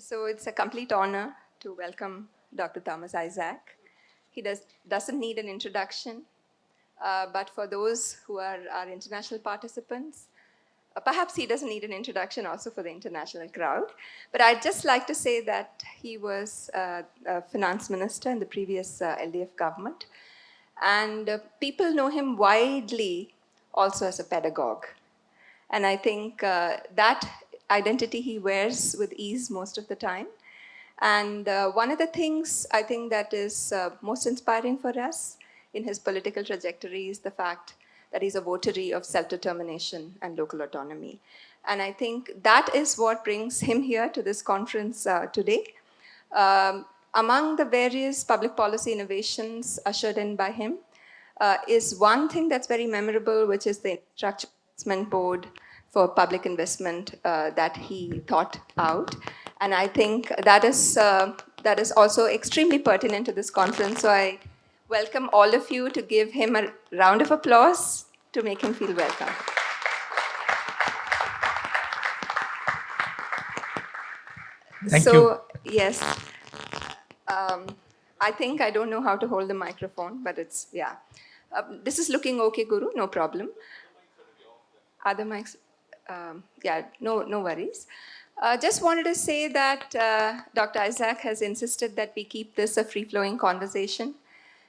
So it's a complete honor to welcome Dr. Thomas Isaac. He doesn't need an introduction, but for those who are our international participants, perhaps he doesn't need an introduction also for the international crowd. But I'd just like to say that he was a finance minister in the previous LDF government. And people know him widely also as a pedagogue. And I think that identity he wears with ease most of the time. And one of the things I think that is most inspiring for us in his political trajectory is the fact that he's a votary of self-determination and local autonomy. And I think that is what brings him here to this conference today. Among the various public policy innovations ushered in by him is one thing that's very memorable, which is the Infrastructure Investment Board for public investment that he thought out. And I think that is also extremely pertinent to this conference. So I welcome all of you to give him a round of applause to make him feel welcome. Thank you. Yes. I think I don't know how to hold the microphone, but it's, yeah. This is looking okay, Guru, no problem. Other mics, yeah, no worries. Just wanted to say that Dr. Isaac has insisted that we keep this a free-flowing conversation.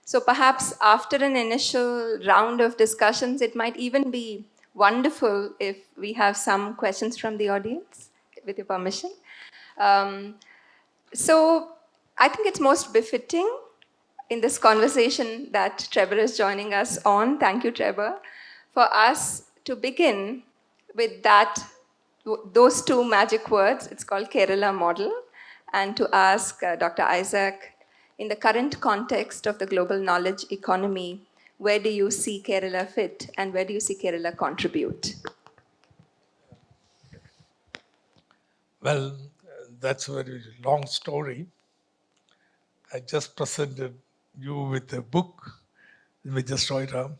So perhaps after an initial round of discussions, it might even be wonderful if we have some questions from the audience, with your permission. So I think it's most befitting in this conversation that Trebor is joining us on. Thank you, Trebor, for us to begin with those two magic words. It's called Kerala model, and to ask Dr. Isaac, in the current context of the global knowledge economy, where do you see Kerala fit and where do you see Kerala contribute? Well, that's a very long story. I just presented you with a book, Vijay Stoira.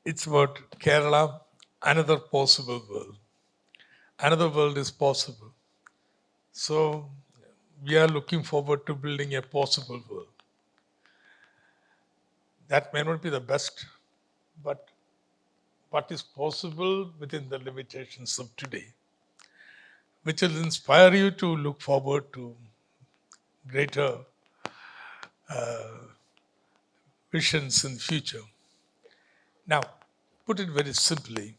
It's about Kerala, another possible world. Another world is possible. So we are looking forward to building a possible world. That may not be the best, but what is possible within the limitations of today, which will inspire you to look forward to greater visions in the future. Now, put it very simply,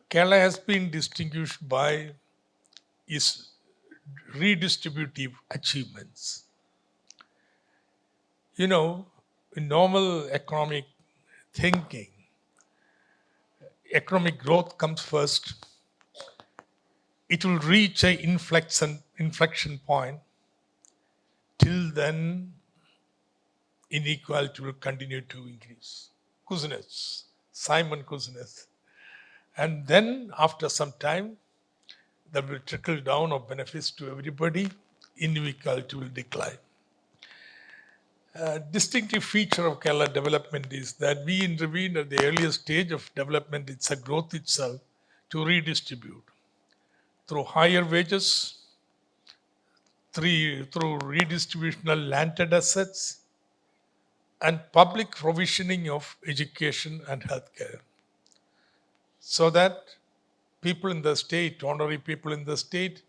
Kerala has been distinguished by its redistributive achievements. You know, in normal economic thinking, economic growth comes first. It will reach an inflection point. Till then, inequality will continue to increase. Simon Kuznets. And then after some time, there will trickle down of benefits to everybody, inequality will decline. A distinctive feature of Kerala development is that we intervene at the earliest stage of development, it's a growth itself, to redistribute through higher wages, through redistribution of landed assets, and public provisioning of education and healthcare, so that people in the state, ordinary people in the state,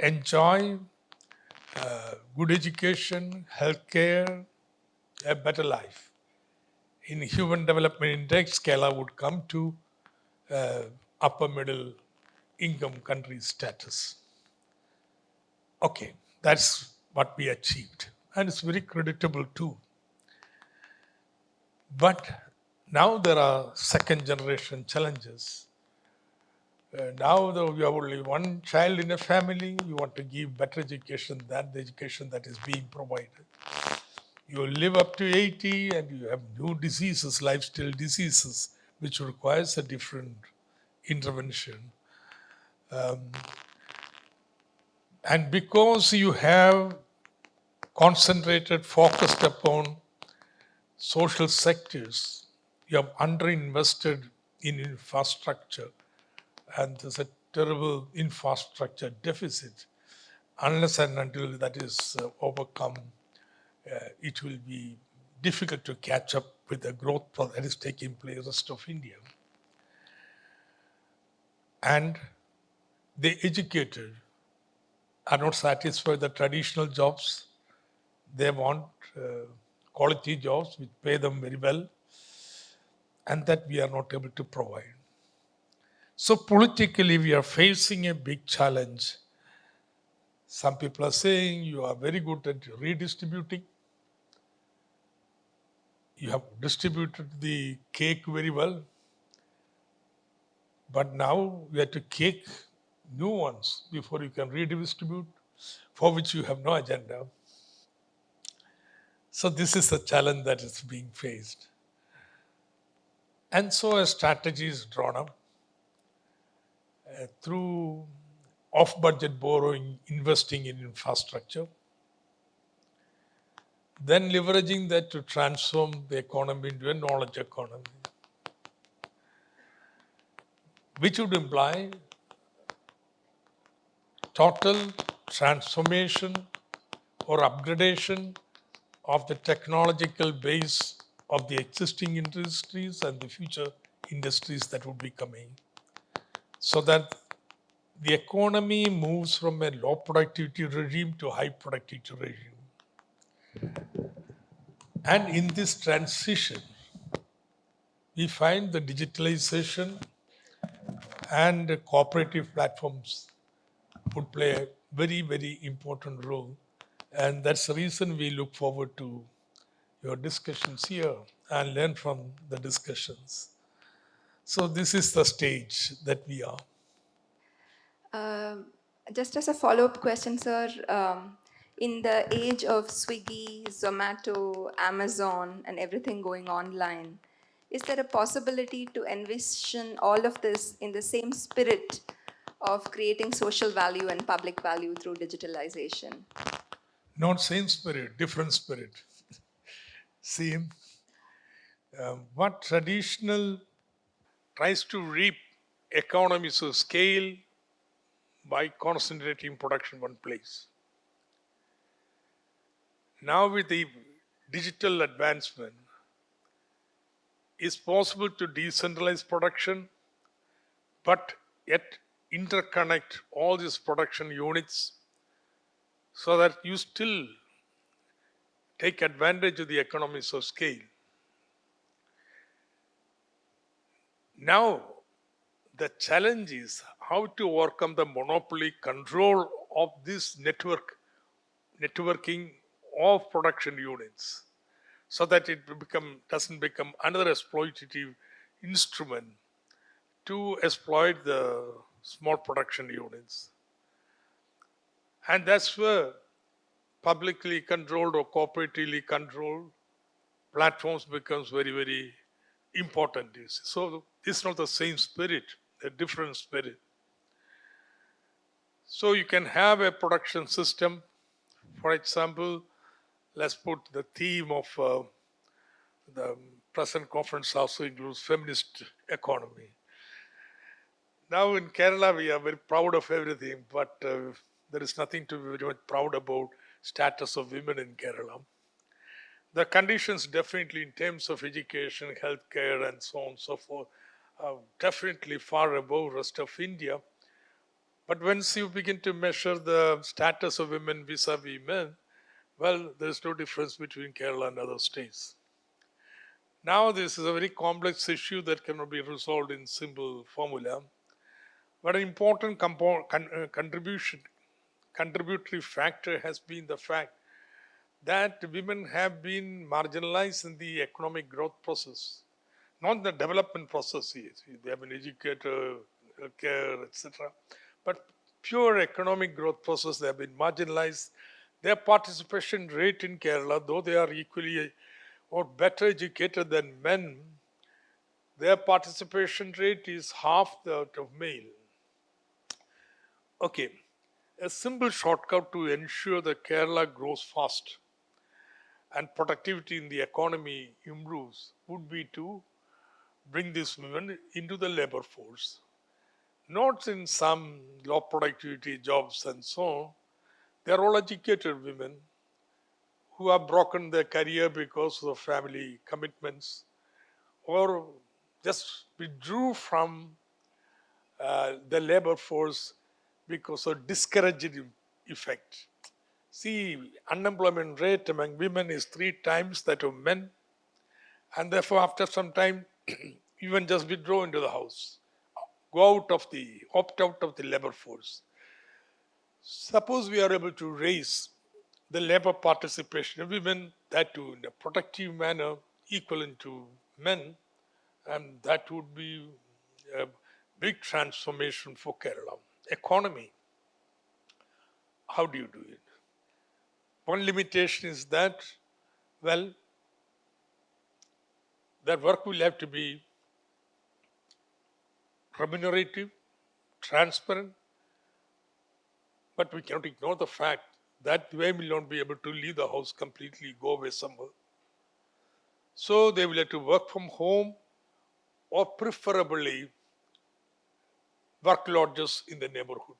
enjoy good education, healthcare, a better life. In Human Development Index, Kerala would come to upper middle income country status. Okay, that's what we achieved. And it's very creditable too. But now there are second generation challenges. Now you have only one child in a family, you want to give better education than the education that is being provided. You live up to 80 and you have new diseases, lifestyle diseases, which requires a different intervention. And because you have concentrated, focused upon social sectors, you have underinvested in infrastructure, and there's a terrible infrastructure deficit. Unless and until that is overcome, it will be difficult to catch up with the growth that is taking place in the rest of India. And the educated are not satisfied with the traditional jobs. They want quality jobs which pay them very well, and that we are not able to provide. So politically, we are facing a big challenge. Some people are saying you are very good at redistributing. You have distributed the cake very well. But now you have to cake new ones before you can redistribute, for which you have no agenda. So this is the challenge that is being faced. And so a strategy is drawn up through off-budget borrowing, investing in infrastructure, then leveraging that to transform the economy into a knowledge economy, which would imply total transformation or upgradation of the technological base of the existing industries and the future industries that would be coming, so that the economy moves from a low productivity regime to high productivity regime. And in this transition, we find the digitalization and cooperative platforms would play a very, very important role. And that's the reason we look forward to your discussions here and learn from the discussions. So this is the stage that we are. Just as a follow-up question, sir, in the age of Swiggy, Zomato, Amazon, and everything going online, is there a possibility to envision all of this in the same spirit of creating social value and public value through digitalization? Not same spirit, different spirit. Same. What traditional tries to reap economies of scale by concentrating production in one place. Now with the digital advancement, it's possible to decentralize production, but yet interconnect all these production units so that you still take advantage of the economies of scale. Now, the challenge is how to overcome the monopoly control of this networking of production units, so that it doesn't become another exploitative instrument to exploit the small production units. And that's where publicly controlled or cooperatively controlled platforms becomes very, very important. So it's not the same spirit, a different spirit. So you can have a production system. For example, let's put the theme of the present conference also includes feminist economy. Now in Kerala, we are very proud of everything, but there is nothing to be very much proud about status of women in Kerala. The conditions definitely in terms of education, healthcare, and so on and so forth are definitely far above rest of India. But once you begin to measure the status of women vis-a-vis men, well, there's no difference between Kerala and other states. Now, this is a very complex issue that cannot be resolved in simple formula. But an important contributory factor has been the fact that women have been marginalized in the economic growth process, not the development process. They have been educated, care, etc. But pure economic growth process, they have been marginalized. Their participation rate in Kerala, though they are equally or better educated than men, their participation rate is half that of male. Okay, a simple shortcut to ensure that Kerala grows fast and productivity in the economy improves would be to bring these women into the labor force. Not in some low productivity jobs and so on, They're all educated women who have broken their career because of family commitments or just withdrew from the labor force because of discouraging effect. See, unemployment rate among women is 3 times that of men, and therefore after some time even just withdraw into the house, go out of the, opt out of the labor force. Suppose we are able to raise the labor participation of women, that too in a productive manner equivalent to men, and that would be a big transformation for Kerala. Economy, how do you do it? One limitation is that, well, that work will have to be remunerative, transparent, but we cannot ignore the fact that they will not be able to leave the house completely, go away somewhere. So they will have to work from home or preferably work lodges in the neighborhood.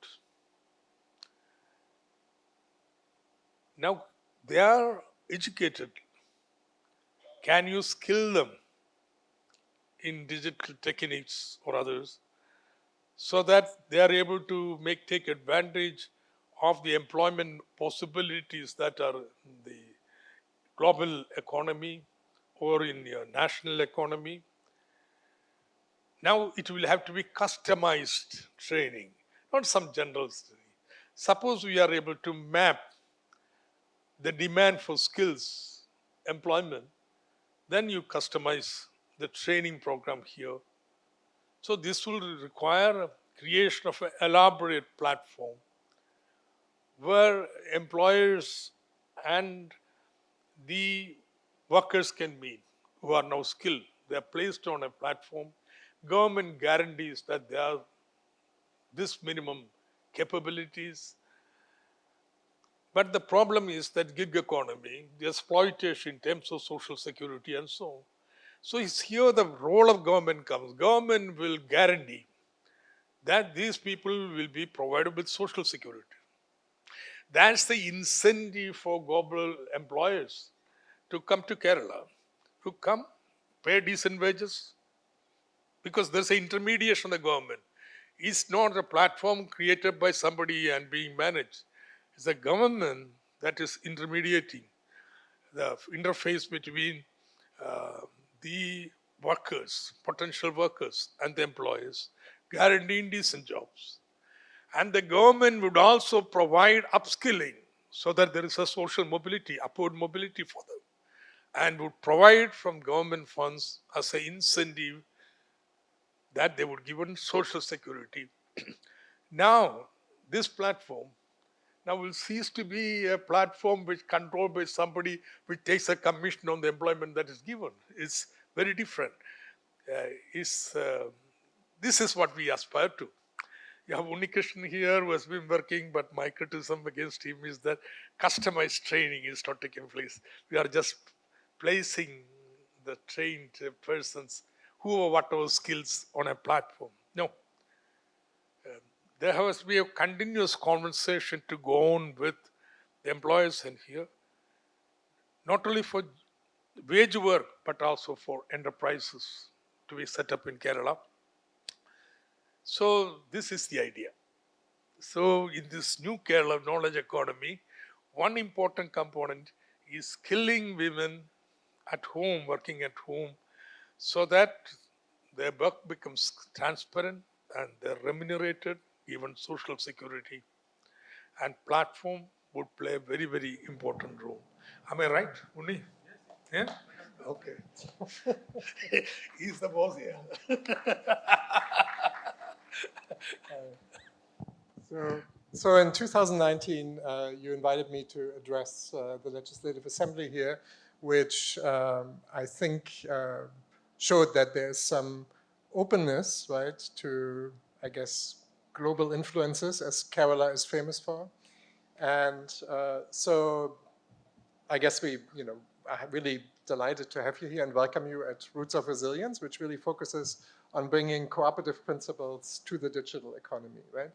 Now they are educated. Can you skill them in digital techniques or others so that they are able to take advantage of the employment possibilities that are in the global economy or in your national economy? Now it will have to be customized training, not some general training. Suppose we are able to map the demand for skills, employment, then you customize the training program here. So this will require a creation of an elaborate platform where employers and the workers can meet who are now skilled. They are placed on a platform. Government guarantees that they are this minimum capabilities. But the problem is that gig economy, the exploitation in terms of social security and so on. So it's here the role of government comes. Government will guarantee that these people will be provided with social security. That's the incentive for global employers to come to Kerala, to come, pay decent wages, because there's an intermediation of the government. It's not a platform created by somebody and being managed. It's the government that is intermediating the interface between the workers, potential workers, and the employers, guaranteeing decent jobs. And the government would also provide upskilling so that there is a social mobility, upward mobility for them, and would provide from government funds as an incentive that they would give them social security. Now, this platform now will cease to be a platform which controlled by somebody which takes a commission on the employment that is given. It's very different. This is what we aspire to. You have Unikrishnan here who has been working, but my criticism against him is that customized training is not taking place. We are just placing the trained persons who have whatever skills on a platform. No. There has to be a continuous conversation to go on with the employers in here, not only for wage work, but also for enterprises to be set up in Kerala. So this is the idea. So in this new Kerala knowledge economy, one important component is skilling women at home, working at home, so that their work becomes transparent and they're remunerated, even social security. And platform would play a very, very important role. Am I right, Uni? Yeah? Okay. He's the boss here. So in 2019, you invited me to address the Legislative Assembly here, which I think showed that there's some openness, right, to, I guess, global influences, as Kerala is famous for. And so I guess I'm really delighted to have you here and welcome you at Roots of Resilience, which really focuses on bringing cooperative principles to the digital economy, right?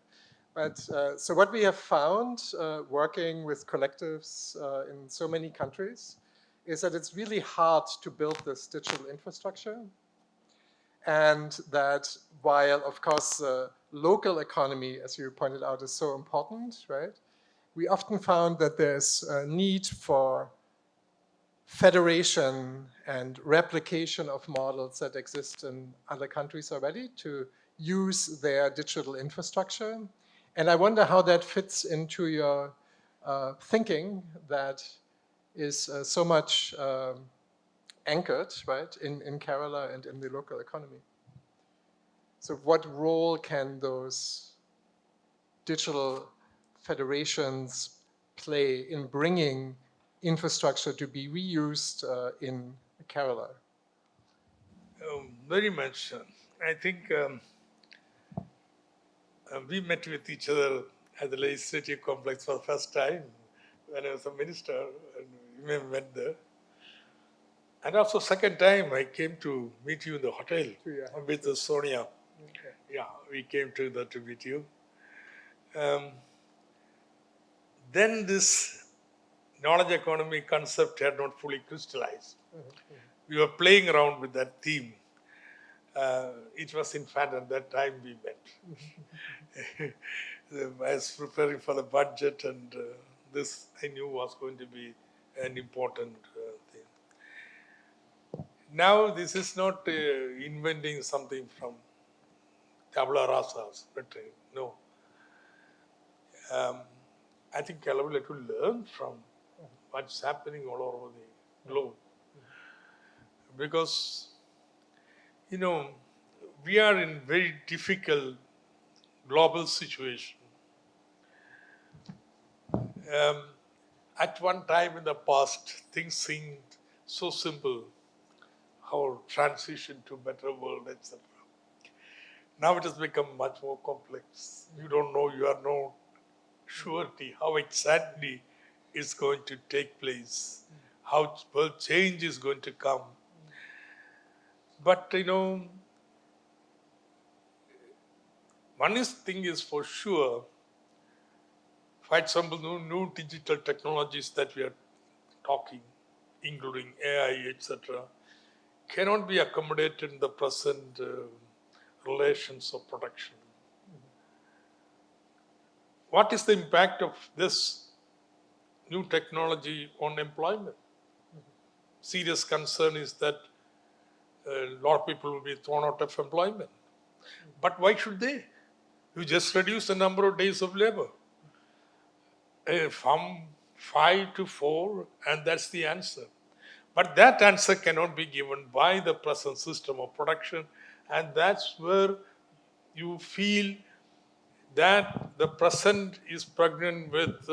But so what we have found working with collectives in so many countries is that it's really hard to build this digital infrastructure. And that while, of course, local economy, as you pointed out, is so important, right? We often found that there's a need for federation and replication of models that exist in other countries already to use their digital infrastructure. And I wonder how that fits into your thinking that is so much anchored, right, in Kerala and in the local economy. So what role can those digital federations play in bringing infrastructure to be reused in Kerala? Very much. I think we met with each other at the legislative complex for the first time when I was a minister, and we may have met there. And also second time I came to meet you in the hotel with Sonia. Okay. Yeah, we came together to meet you. Then this knowledge economy concept had not fully crystallized. We were playing around with that theme. It was in fact at that time we met. I was preparing for the budget, and this I knew was going to be an important thing. Now this is not inventing something from tabula rasa's, but no. I think Kerala will have to learn from what's happening all over the globe. Because, you know, we are in very difficult global situation. At one time in the past, things seemed so simple, our transition to better world, etc. Now it has become much more complex. You don't know, you are no surety how exactly it's going to take place, how world change is going to come. But, you know, one thing is for sure, for example, new digital technologies that we are talking, including AI, etc., cannot be accommodated in the present relations of production. What is the impact of this new technology on employment? Serious concern is that a lot of people will be thrown out of employment. But why should they? You just reduce the number of days of labor from 5 to 4, and that's the answer. But that answer cannot be given by the present system of production, and that's where you feel that the present is pregnant with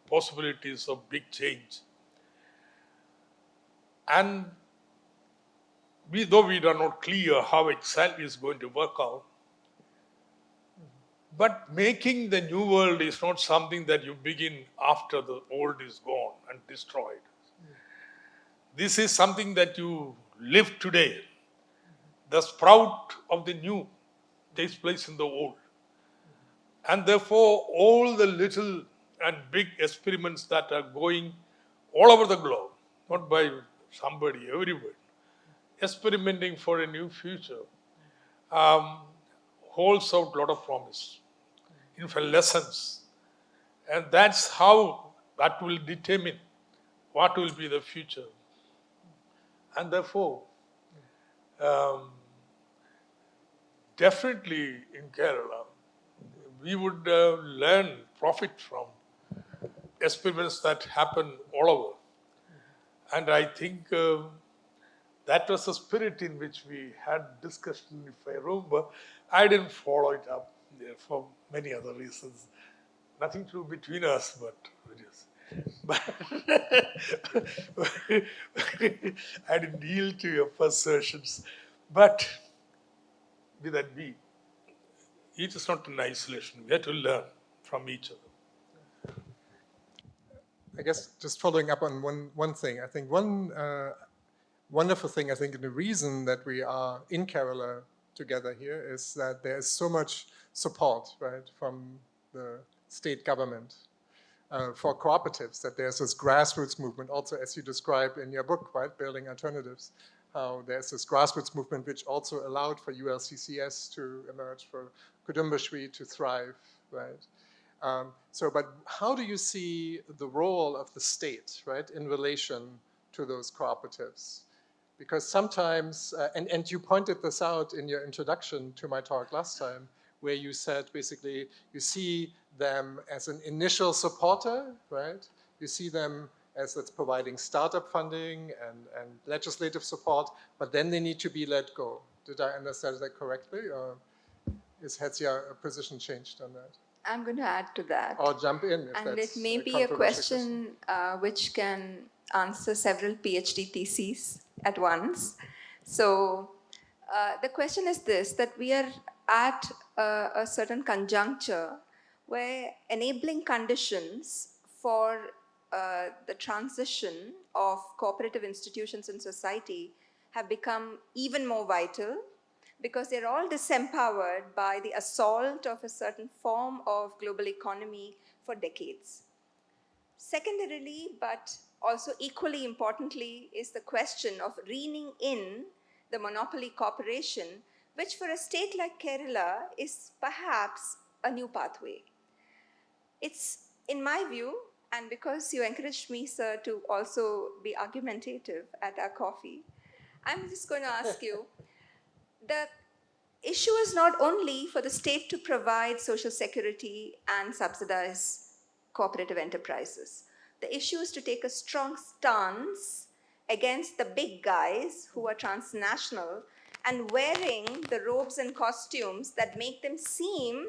possibilities of big change. And though we are not clear how exactly it's going to work out, but making the new world is not something that you begin after the old is gone and destroyed. This is something that you live today. The sprout of the new takes place in the old. And therefore, all the little and big experiments that are going all over the globe, not by somebody, everywhere, experimenting for a new future, holds out a lot of promise, in fact, lessons. And that's how that will determine what will be the future. And therefore, definitely in Kerala, we would learn, profit from experiments that happen all over. And I think that was the spirit in which we had discussion, if I remember. I didn't follow it up for many other reasons. Nothing to do between us, but it is. But I didn't yield to your assertions. But with that be, it is not in isolation. We have to learn from each other. I guess just following up on one thing, I think one wonderful thing, I think, and the reason that we are in Kerala together here is that there is so much support, right, from the state government. For cooperatives, that there's this grassroots movement, also as you describe in your book, right, Building Alternatives, how there's this grassroots movement which also allowed for ULCCS to emerge, for Kudumbashri to thrive, right? But how do you see the role of the state, right, in relation to those cooperatives? Because sometimes, and you pointed this out in your introduction to my talk last time, where you said basically you see them as an initial supporter, right? You see them as that's providing startup funding and legislative support, but then they need to be let go. Did I understand that correctly, or has your position changed on that? I'm going to add to that. Or jump in if And that's it may be a question which can answer several PhD theses at once. So the question is this, that we are at a certain conjuncture where enabling conditions for the transition of cooperative institutions in society have become even more vital, because they're all disempowered by the assault of a certain form of global economy for decades. Secondarily, but also equally importantly, is the question of reining in the monopoly corporation, which for a state like Kerala is perhaps a new pathway. It's, in my view, and because you encouraged me, sir, to also be argumentative at our coffee, I'm just going to ask you, the issue is not only for the state to provide social security and subsidize cooperative enterprises. The issue is to take a strong stance against the big guys who are transnational and wearing the robes and costumes that make them seem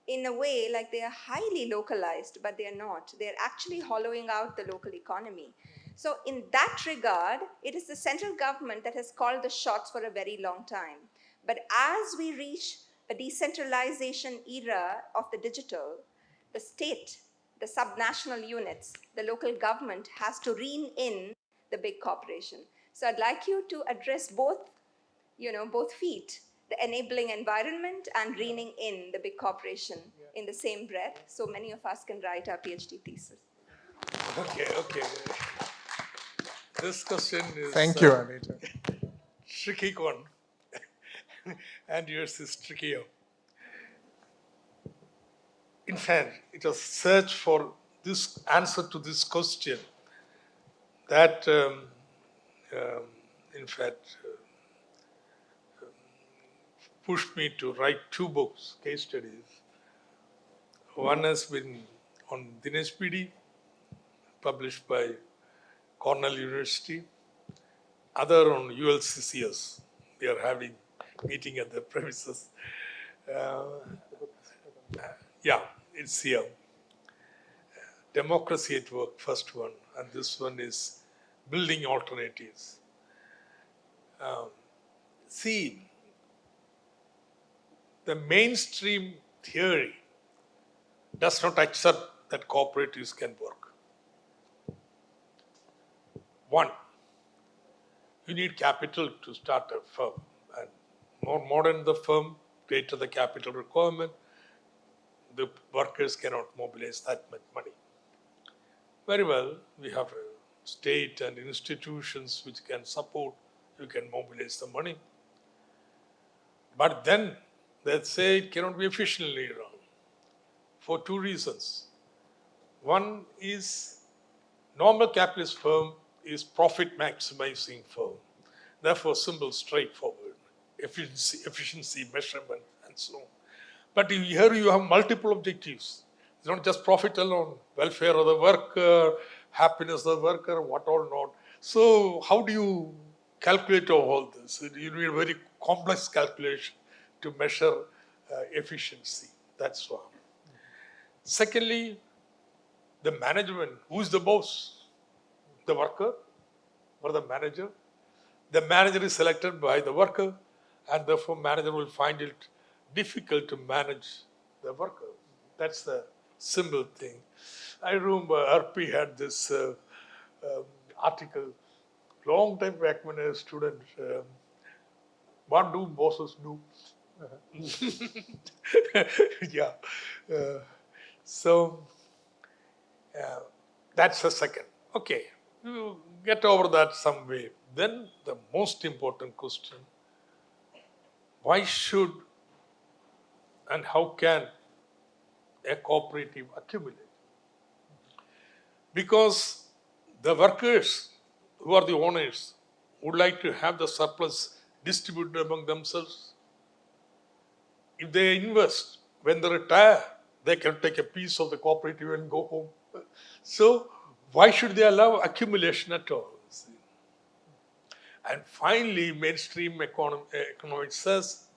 in a way like they are highly localized, but they are not. They're actually hollowing out the local economy. So in that regard, it is the central government that has called the shots for a very long time. But as we reach a decentralization era of the digital, the state, the subnational units, the local government has to rein in the big corporation. So I'd like you to address both feet, the enabling environment and reining in the big corporation in the same breath, so many of us can write our PhD thesis. Okay. This question is Thank you, Anita. tricky one, and yours is trickier. In fact, it was search for this answer to this question that, in fact, pushed me to write 2 books, case studies. One has been on Dinesh PD, published by Cornell University. Other on ULCCS. We are having meeting at the premises. It's here. Democracy at Work, first one. And this one is Building Alternatives. See, the mainstream theory does not accept that cooperatives can work. One, you need capital to start a firm. And more modern the firm, greater the capital requirement, the workers cannot mobilize that much money. Very well, we have a state and institutions which can support, you can mobilize the money. But then they say it cannot be efficiently run for 2 reasons. One is normal capitalist firm is profit maximizing firm. Therefore, simple, straightforward, efficiency measurement, and so on. But here you have multiple objectives. It's not just profit alone, welfare of the worker, happiness of the worker, what all not. So how do you calculate all this? You need a very complex calculation to measure efficiency. That's one. Secondly, the management. Who is the boss? The worker or the manager? The manager is selected by the worker, and therefore manager will find it difficult to manage the worker. That's the simple thing. I remember RP had this article long time back when I was a student. What do bosses do? Yeah. So that's the second. Okay, you get over that some way. Then the most important question, why should and how can a cooperative accumulate? Because the workers who are the owners would like to have the surplus distributed among themselves. If they invest, when they retire, they can take a piece of the cooperative and go home. So why should they allow accumulation at all? And finally, mainstream economics says,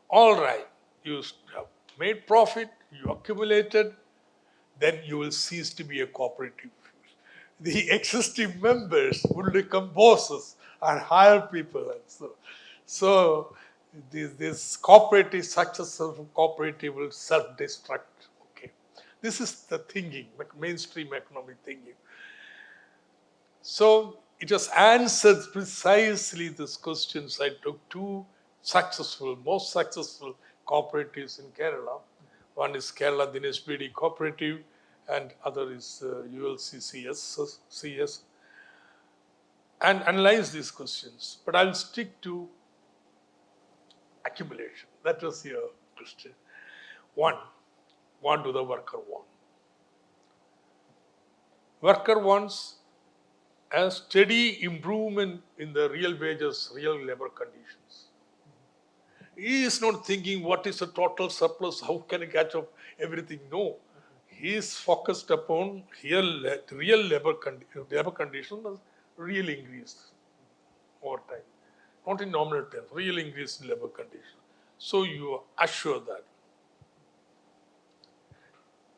all right, you have made profit, you accumulated, then you will cease to be a cooperative. The existing members will become bosses and hire people. And so this cooperative, successful cooperative will self-destruct. Okay, this is the thinking, like mainstream economic thinking. So it has answered precisely these questions. I took two most successful cooperatives in Kerala. One is Kerala Dinesh Bedi Cooperative, and other is ULCCS, and analyze these questions. But I'll stick to accumulation. That was your question. One, what do the worker want? Worker wants a steady improvement in the real wages, real labor conditions. He is not thinking what is the total surplus, how can I catch up everything. No. He is focused upon real labor conditions really increased over time. Not in nominal terms, real increase in labor conditions. So you assure that.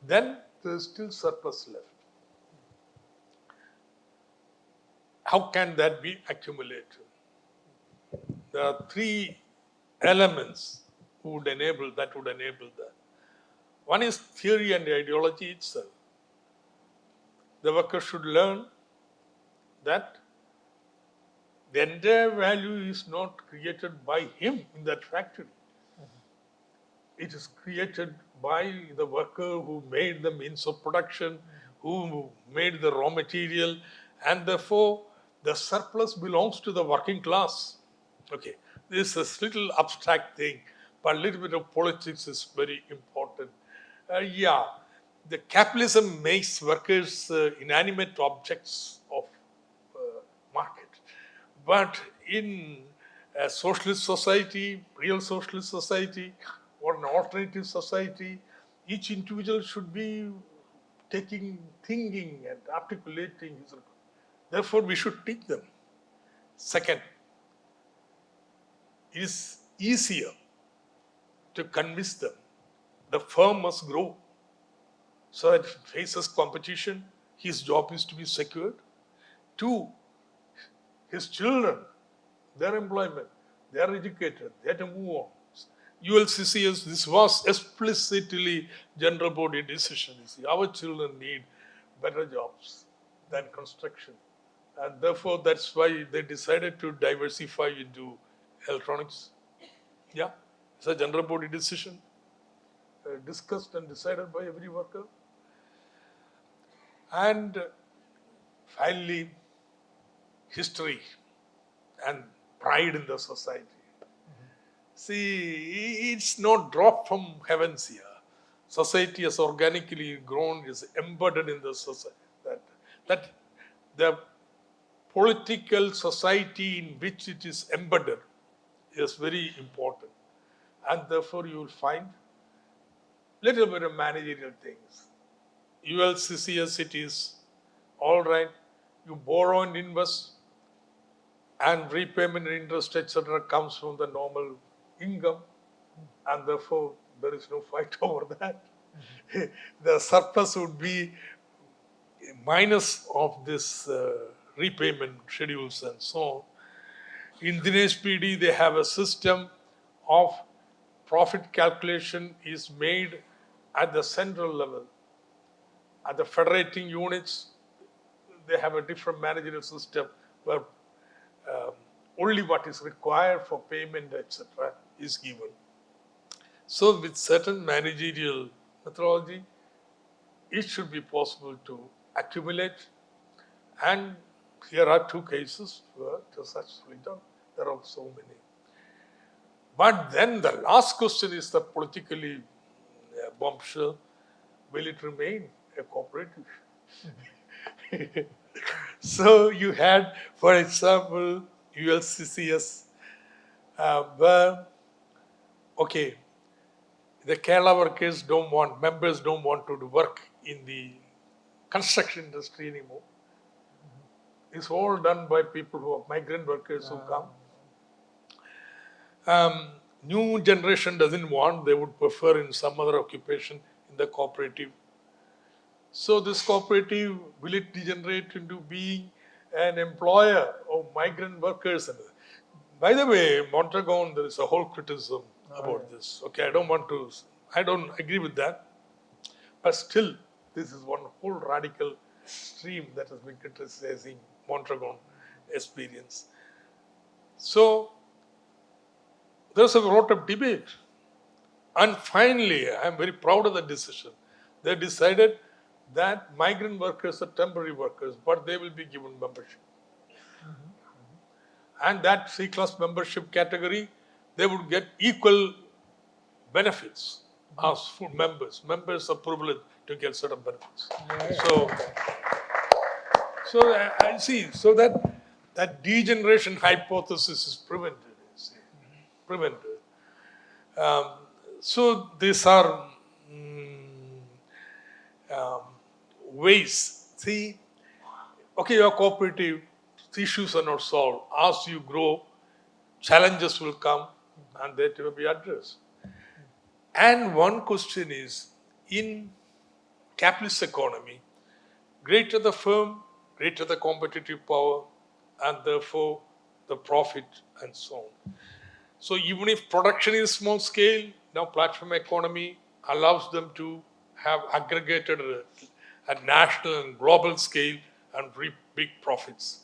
Then there is still surplus left. How can that be accumulated? There are three elements would enable that. One is theory and ideology itself. The worker should learn that the entire value is not created by him in that factory. It is created by the worker who made the means of production, who made the raw material, and therefore the surplus belongs to the working class. Okay, this is a little abstract thing, but a little bit of politics is very important. The capitalism makes workers inanimate objects of market. But in a socialist society, real socialist society, or an alternative society, each individual should be thinking and articulating his. Therefore, we should teach them. Second, it is easier to convince them. The firm must grow. So that if it faces competition, his job is to be secured. Two, his children, their employment, they are educated, they have to move on. ULCCS, this was explicitly general body decision. You see, our children need better jobs than construction. And therefore, that's why they decided to diversify into electronics. Yeah, it's a general body decision, discussed and decided by every worker. And finally, history and pride in the society. See, it's not dropped from heavens here. Society has organically grown, is embedded in the society. That the political society in which it is embedded is very important. And therefore you will find little bit of managerial things. ULCCS, it is all right, you borrow and invest, and repayment and interest, etc., comes from the normal income, and therefore there is no fight over that. The surplus would be minus of this repayment schedules and so on. In Dinesh PD, they have a system of profit calculation is made at the central level. At the federating units, they have a different managerial system where only what is required for payment, etc., is given. So with certain managerial methodology, it should be possible to accumulate. And here are two cases where it is successfully done. There are so many. But then the last question is the politically bombshell. Will it remain a cooperative? So you had, for example, ULCCS, where, okay, the Kerala workers members don't want to work in the construction industry anymore. It's all done by people who are migrant workers who come. New generation doesn't want, they would prefer in some other occupation in the cooperative. So this cooperative, will it degenerate into being an employer of migrant workers? By the way, Mondragon, there is a whole criticism about this. Okay, I don't agree with that. But still, this is one whole radical stream that has been criticizing Mondragon experience. So, there's a lot of debate. And finally, I'm very proud of the decision. They decided that migrant workers are temporary workers, but they will be given membership. And that C-class membership category, they would get equal benefits as full members. Members are privileged to get certain benefits. So I see. So that degeneration hypothesis is prevented. Prevented. So these are ways. See, okay, your cooperative, issues are not solved. As you grow, challenges will come and they will be addressed. And one question is, in capitalist economy, greater the firm, greater the competitive power, and therefore the profit and so on. So even if production is small scale, now platform economy allows them to have aggregated at national and global scale and reap big profits.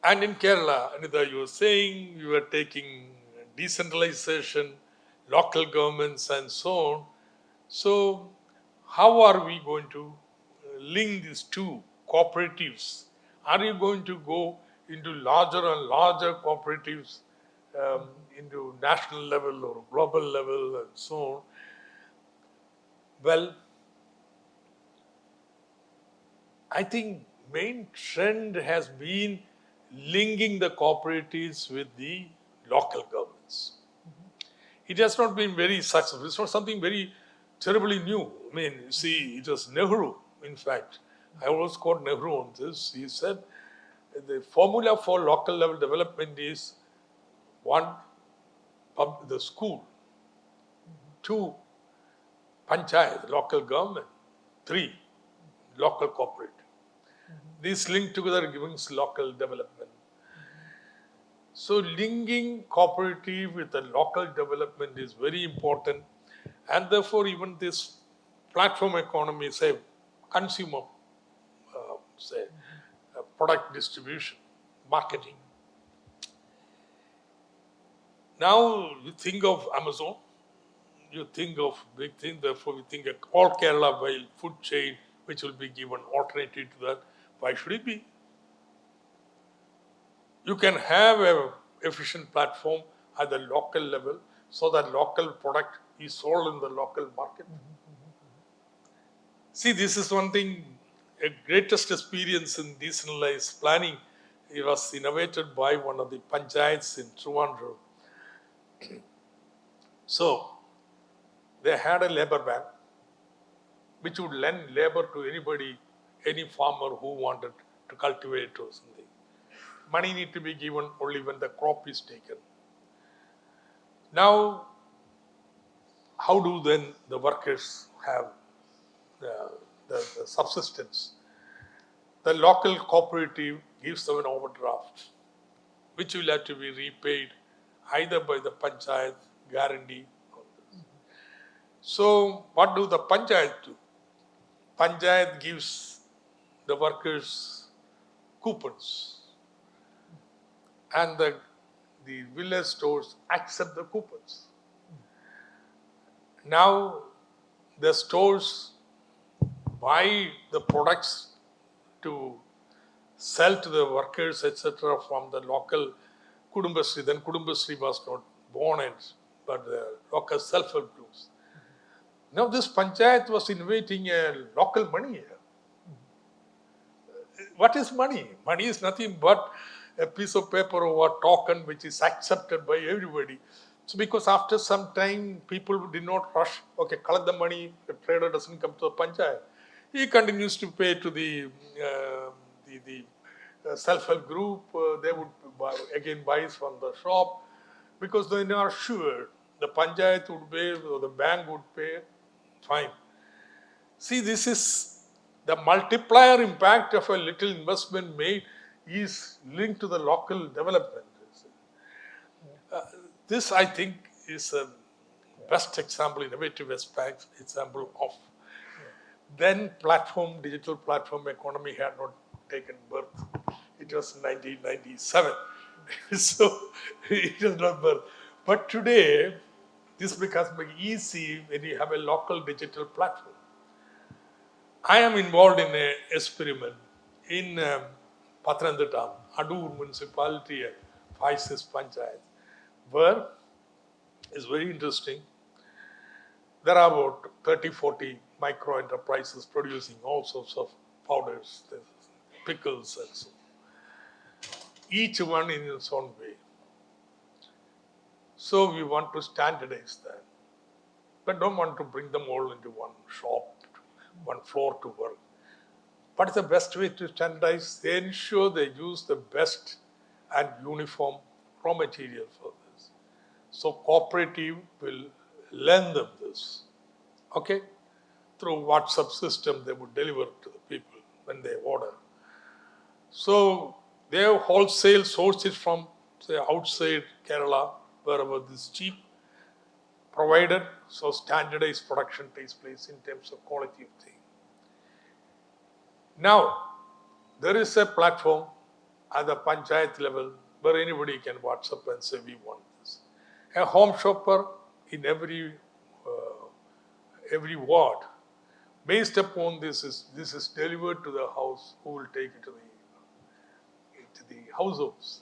And in Kerala, Anita, you were saying you were taking decentralization, local governments and so on. So how are we going to link these two cooperatives? Are you going to go into larger and larger cooperatives into national level or global level and so on? Well, I think main trend has been linking the cooperatives with the local governments. It has not been very successful. It's not something very terribly new. I mean, see, it was Nehru, in fact. I always quote Nehru on this. He said, the formula for local level development is one, the school, two, panchayat, local government, three, local cooperative. These linked together gives local development. So linking cooperative with the local development is very important, and therefore even this platform economy, say consumer, product distribution, marketing. Now you think of Amazon, you think of big thing, therefore we think of all Kerala by food chain, which will be given alternative to that. Why should it be? You can have an efficient platform at the local level so that local product is sold in the local market. See, this is one thing, a greatest experience in decentralized planning. It was innovated by one of the panchayats in Trivandrum. So, they had a labor bank which would lend labor to anybody, any farmer who wanted to cultivate or something. Money need to be given only when the crop is taken. Now, how do then the workers have the subsistence? The local cooperative gives them an overdraft, which will have to be repaid either by the panchayat guarantee. So, what do the panchayat do? Panchayat gives the workers coupons, and the village stores accept the coupons. Now, the stores buy the products to sell to the workers, etc., from the local Kudumbasri. Then Kudumbasri was not born yet, but the local self-help groups. Now this panchayat was innovating a local money here. What is money? Money is nothing but a piece of paper or a token which is accepted by everybody. So because after some time, people did not rush, okay, collect the money, the trader doesn't come to the panchayat. He continues to pay to the self-help group. They would again buy from the shop because they are sure the panchayat would pay or the bank would pay, fine. See, this is the multiplier impact of a little investment made is linked to the local development. This, I think, is a best example, innovative example of. Then digital platform economy had not taken birth. It was 1997. So it was not birth. But today, this becomes very easy when you have a local digital platform. I am involved in an experiment in Pathanamthitta, Adur municipality, 5-6 panchayat, where it's very interesting. There are about 30-40 micro enterprises producing all sorts of powders, pickles, and so on. Each one in its own way. So we want to standardize that, but don't want to bring them all into one shop, one floor to work. What is the best way to standardize? They ensure they use the best and uniform raw material for this. So cooperative will lend them this. Okay? Through WhatsApp system, they would deliver to the people when they order. So they have wholesale sources from, say, outside Kerala, wherever this is cheap, provided, so standardized production takes place in terms of quality of thing. Now, there is a platform at the panchayat level where anybody can WhatsApp and say, we want this. A home shopper in every ward, based upon this is delivered to the house, who will take it to the households.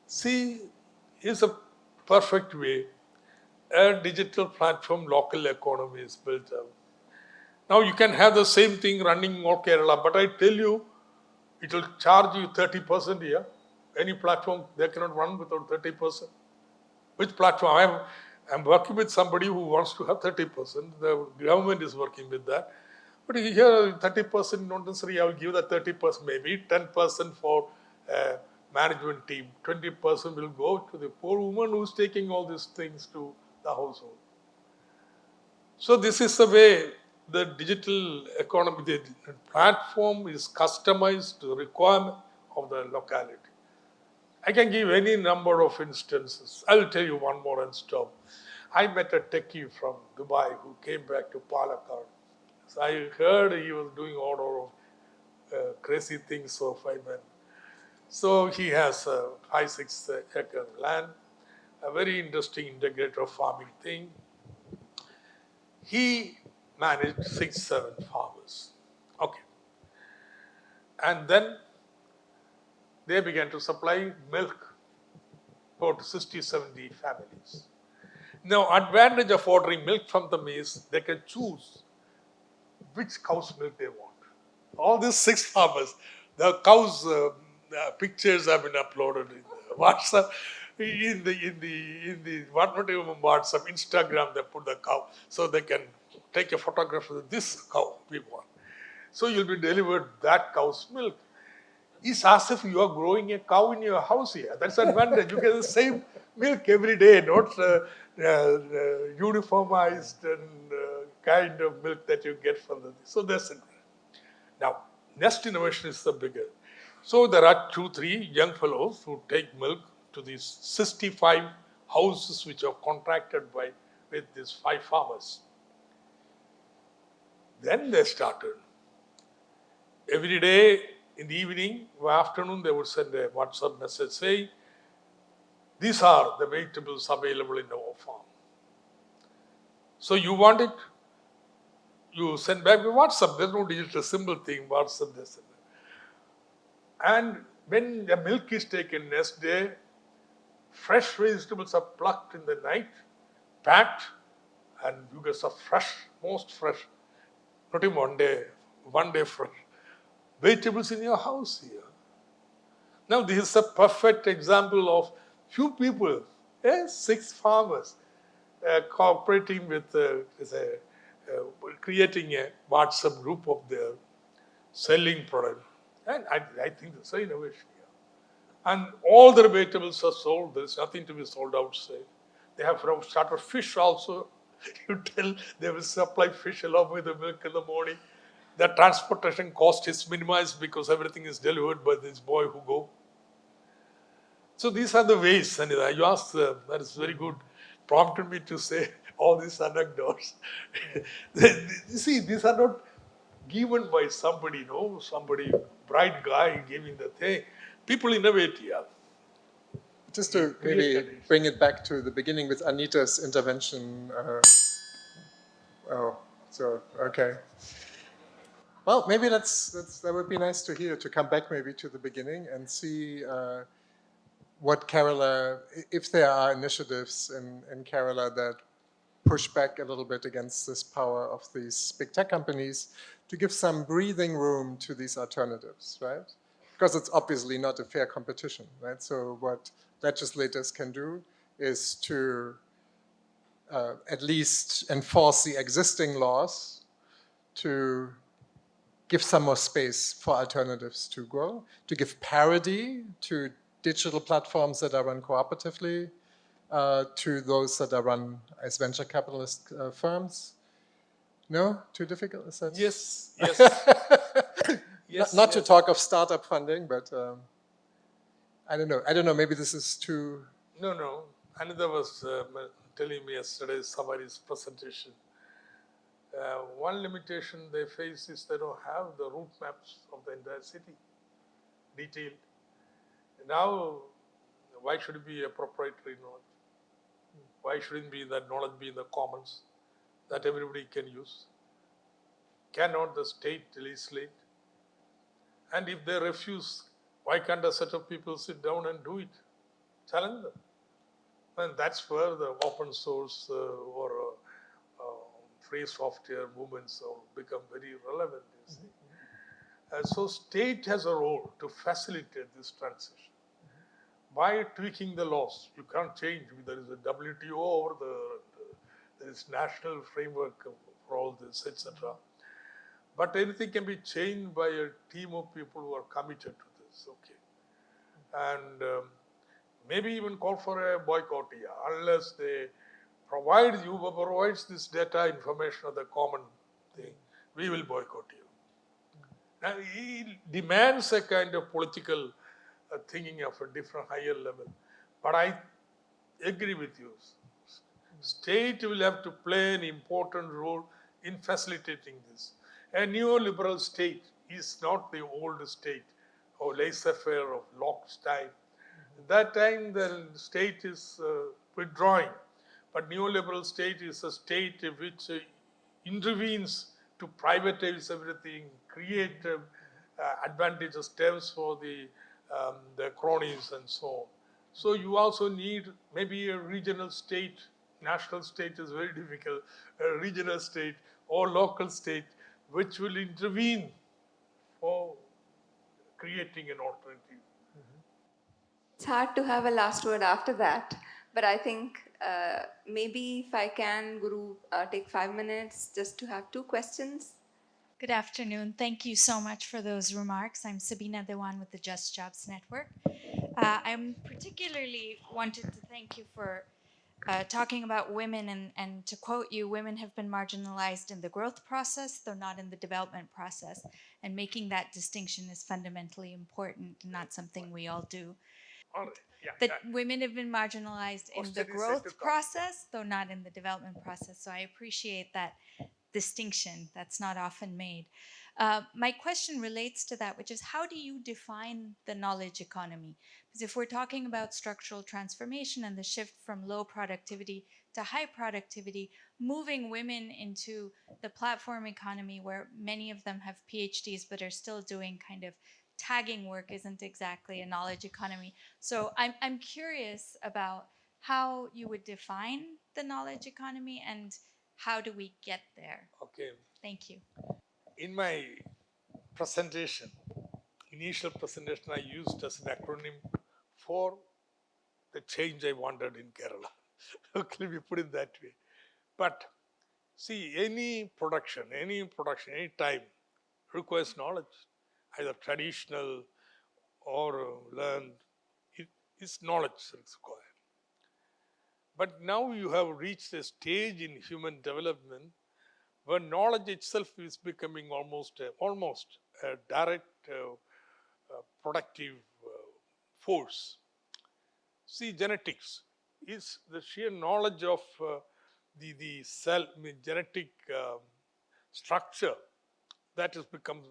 See, here's a perfect way. A digital platform, local economy is built up. Now you can have the same thing running all Kerala, but I tell you, it will charge you 30% here. Any platform, they cannot run without 30%. Which platform? I'm working with somebody who wants to have 30%. The government is working with that. But here, 30% not necessarily. I will give that 30%, maybe 10% for management team. 20% will go to the poor woman who's taking all these things to the household. So this is the way the digital economy, the platform is customized to the requirement of the locality. I can give any number of instances. I'll tell you one more and stop. I met a techie from Dubai who came back to Palakkad. So I heard he was doing all of crazy things, so I went. So he has a 5-6 acre land, a very interesting integrated farming thing. He managed 6-7 farmers. Okay. And then they began to supply milk for 60-70 families. Now, advantage of ordering milk from them is they can choose which cow's milk they want. All these 6 farmers, the cows' pictures have been uploaded in WhatsApp, in the what not even WhatsApp, Instagram. They put the cow so they can take a photograph of this cow we want. So you'll be delivered that cow's milk. It's as if you are growing a cow in your house here. That's an advantage. You get the same milk every day, not uniformized and kind of milk that you get from the. So that's it. Now, next innovation is the bigger. So there are 2-3 young fellows who take milk to these 65 houses which are contracted with these 5 farmers. Then they started. Every day in the evening or afternoon, they would send a WhatsApp message saying, these are the vegetables available in our farm. So you want it? you send back with WhatsApp. There's no digital symbol thing, WhatsApp, this and that. And when the milk is taken next day, fresh vegetables are plucked in the night, packed, and you get some fresh, most fresh, not even one day fresh vegetables in your house here. Now, this is a perfect example of few people, 6 farmers, cooperating with, creating a WhatsApp group of their selling product. And I think that's an innovation here. And all the vegetables are sold. There's nothing to be sold outside. They have started fish also. You tell they will supply fish along with the milk in the morning. The transportation cost is minimized because everything is delivered by this boy who go. So these are the ways, and you asked, that is very good, prompted me to say all these anecdotes. You see, these are not given by somebody, somebody bright guy giving the thing. People innovate here. Just to maybe bring it back to the beginning with Anita's intervention. Okay. Well, maybe that would be nice to hear, to come back maybe to the beginning and see what Kerala, if there are initiatives in Kerala that push back a little bit against this power of these big tech companies to give some breathing room to these alternatives, right? Because it's obviously not a fair competition, right? So what legislators can do is to at least enforce the existing laws, to give some more space for alternatives to grow, to give parity to digital platforms that are run cooperatively, to those that are run as venture capitalist firms. No? Too difficult? Is that? Yes. Yes. Not to talk of startup funding, but I don't know. Maybe this is too... No. Anita was telling me yesterday somebody's presentation. One limitation they face is they don't have the route maps of the entire city, detailed. Now, why should it be a proprietary knowledge? Why shouldn't that knowledge be in the commons that everybody can use? Cannot the state legislate? And if they refuse, why can't a set of people sit down and do it? Challenge them. And that's where the open source or free software movements become very relevant. You see. So state has a role to facilitate this transition by tweaking the laws. You can't change. There is a WTO over there is national framework for all this, etc. But anything can be changed by a team of people who are committed to this. Okay, and maybe even call for a boycott here, unless they provides this data information of the common thing, we will boycott you. Now, he demands a kind of political thinking of a different, higher level. But I agree with you. State will have to play an important role in facilitating this. A neoliberal state is not the old state or laissez-faire of Locke's time. At that time, the state is withdrawing. But neoliberal state is a state which intervenes to privatize everything, create advantageous terms for the cronies and so on. So you also need maybe a regional state. National state is very difficult. A regional state or local state which will intervene for creating an alternative. It's hard to have a last word after that, but I think maybe if I can, Guru, take 5 minutes just to have 2 questions. Good afternoon. Thank you so much for those remarks. I'm Sabina Dewan with the Just Jobs Network. I'm particularly wanted to thank you for talking about women, and to quote you, women have been marginalized in the growth process, though not in the development process. And making that distinction is fundamentally important, and not something we all do. That women have been marginalized in the growth process, though not in the development process. So I appreciate that distinction. That's not often made. My question relates to that, which is how do you define the knowledge economy? Because if we're talking about structural transformation and the shift from low productivity to high productivity, moving women into the platform economy where many of them have PhDs but are still doing kind of tagging work isn't exactly a knowledge economy. So I'm curious about how you would define the knowledge economy and how do we get there? Okay. Thank you. In my presentation, initial presentation, I used as an acronym for the change I wanted in Kerala. Okay, let me put it that way. But see, any production, any time requires knowledge, either traditional or learned. It is knowledge that's required. But now you have reached a stage in human development where knowledge itself is becoming almost a direct productive force. See, genetics is the sheer knowledge of the cell, genetic structure that has become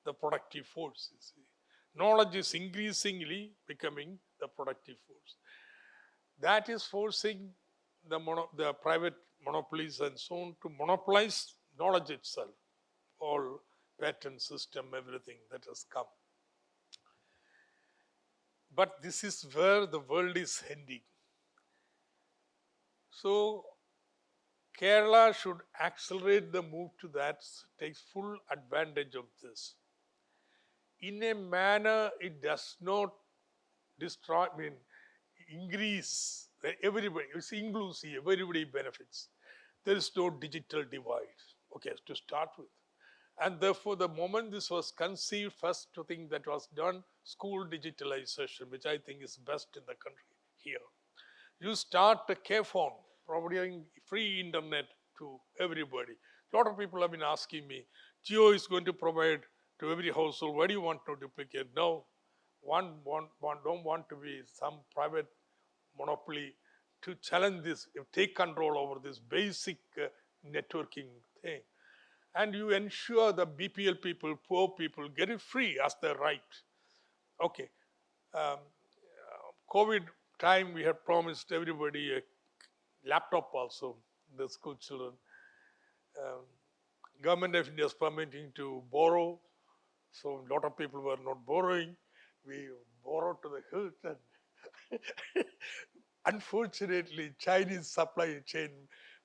the productive force. You see. Knowledge is increasingly becoming the productive force. That is forcing the private monopolies and so on to monopolize knowledge itself, all patent system, everything that has come. But this is where the world is heading. So Kerala should accelerate the move to that, takes full advantage of this. In a manner, it does not destroy, increase everybody, it's inclusive, everybody benefits. There is no digital divide, okay, to start with. And therefore, the moment this was conceived, first thing that was done, school digitalization, which I think is best in the country here. You start a K-phone, providing free internet to everybody. A lot of people have been asking me, Geo is going to provide to every household, why do you want to duplicate? No, one don't want to be some private monopoly to challenge this, take control over this basic networking thing. And you ensure the BPL people, poor people, get it free as their right. Okay. COVID time, we had promised everybody a laptop also, the school children. Government of India is permitting to borrow, so a lot of people were not borrowing. We borrowed to the hilt, and unfortunately, Chinese supply chain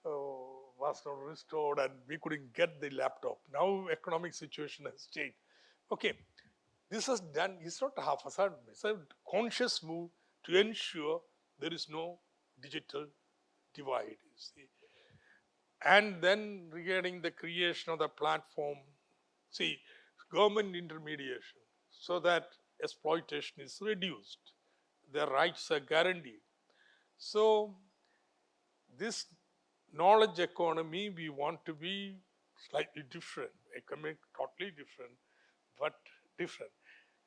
was not restored, and we couldn't get the laptop. Now, economic situation has changed. Okay, this is done. It's not a half-assed. It's a conscious move to ensure there is no digital divide. You see. And then regarding the creation of the platform, see, government intermediation so that exploitation is reduced, their rights are guaranteed. So this knowledge economy, we want to be slightly different, economic, totally different, but different.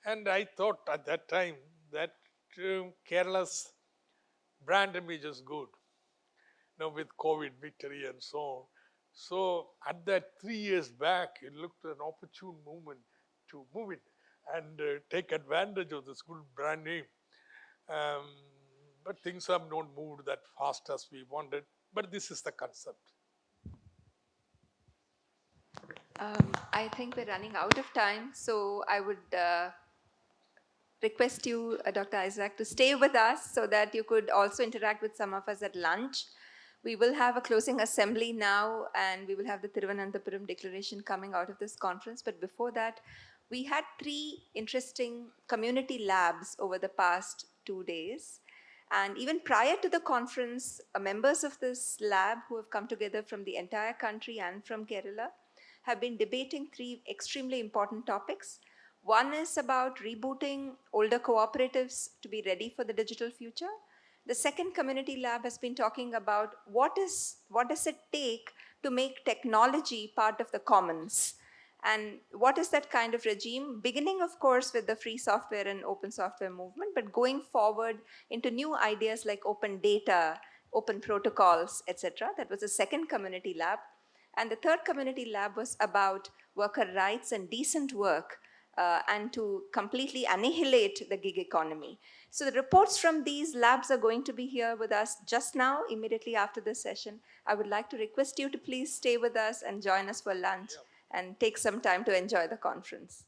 And I thought at that time that Kerala's brand image is good. Now with COVID victory and so on. So at that 3 years back, it looked an opportune moment to move it and take advantage of this good brand name. But things have not moved that fast as we wanted. But this is the concept. I think we're running out of time, so I would request you, Dr. Isaac, to stay with us so that you could also interact with some of us at lunch. We will have a closing assembly now, and we will have the Thiruvananthapuram Declaration coming out of this conference. But before that, we had 3 interesting community labs over the past 2 days. And even prior to the conference, members of this lab who have come together from the entire country and from Kerala have been debating 3 extremely important topics. One is about rebooting older cooperatives to be ready for the digital future. The second community lab has been talking about what does it take to make technology part of the commons, and what is that kind of regime, beginning of course with the free software and open software movement, but going forward into new ideas like open data, open protocols, etc. That was the second community lab. And the third community lab was about worker rights and decent work, and to completely annihilate the gig economy. So the reports from these labs are going to be here with us just now, immediately after this session. I would like to request you to please stay with us and join us for lunch and take some time to enjoy the conference.